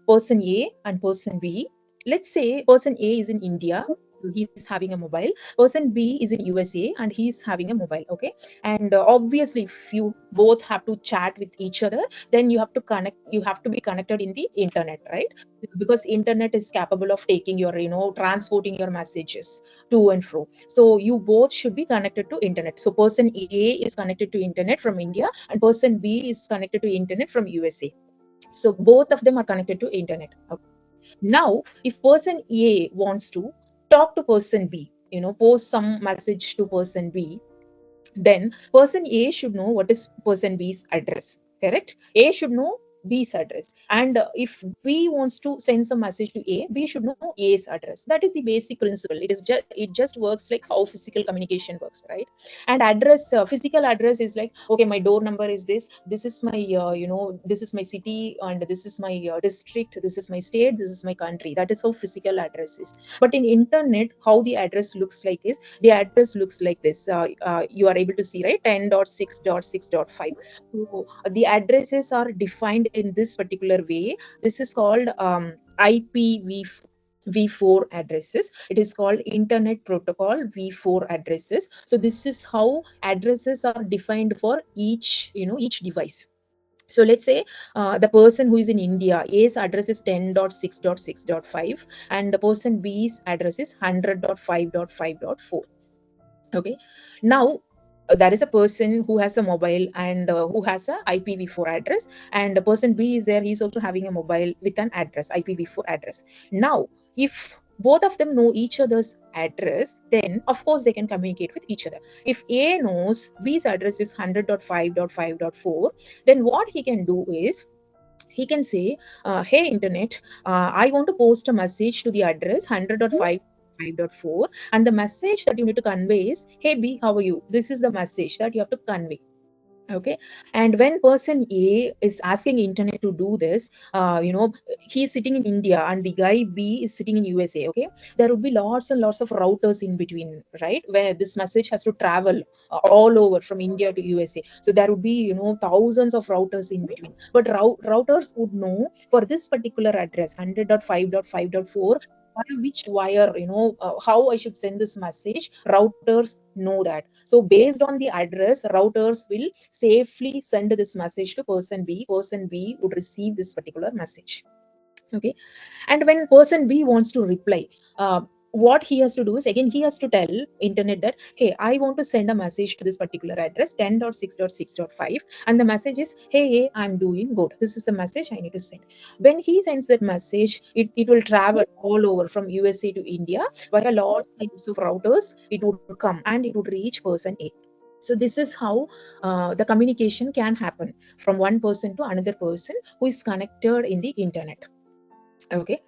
person A and person B. Let's say person A is in India, he's having a mobile. Person B is in USA and he's having a mobile. Okay, and obviously, if you both have to chat with each other, then you have to connect. You have to be connected in the internet, right? Because internet is capable of taking your, transporting your messages to and fro. So you both should be connected to internet. So person A is connected to internet from India, and person B is connected to internet from USA. So both of them are connected to internet. Okay. Now if person A wants to talk to person B, post some message to person B, then person A should know what is person B's address. Correct? A should know B's address, and if B wants to send some message to A, B should know A's address. That is the basic principle. It just works like how physical communication works, right? And address, physical address is like, okay, my door number is this. This is my this is my city, and this is my district. This is my state. This is my country. That is how physical address is. But in internet, how the address looks like is, the address looks like this. You are able to see, right? 10.6.6.5. So the addresses are defined in this particular way. This is called IPv4 addresses. It is called Internet Protocol V4 addresses. So this is how addresses are defined for each device. So let's say the person who is in India, A's address is 10.6.6.5, and the person B's address is 100.5.5.4. Okay. Now there is a person who has a mobile and who has a IPv4 address, and the person B is there. He's also having a mobile with an address, IPv4 address. Now, if both of them know each other's address, then of course they can communicate with each other. If A knows B's address is 100.5.5.4, then what he can do is, he can say, hey internet, I want to post a message to the address 100.5.4, and the message that you need to convey is, hey B, how are you? This is the message that you have to convey. Okay. And when person A is asking internet to do this, he's sitting in India and the guy B is sitting in USA. Okay. There would be lots and lots of routers in between, right, where this message has to travel all over from India to USA. So there would be, thousands of routers in between, but routers would know for this particular address 100.5.5.4 via which wire, how I should send this message. Routers know that. So based on the address, routers will safely send this message to person B. Person B would receive this particular message. Okay. And when person B wants to reply, what he has to do is, again he has to tell internet that, hey, I want to send a message to this particular address 10.6.6.5, and the message is, hey, I'm doing good. This is the message I need to send. When he sends that message, it will travel all over from USA to India via lots types of routers. It would come and it would reach person A. So this is how the communication can happen from one person to another person who is connected in the internet. Okay.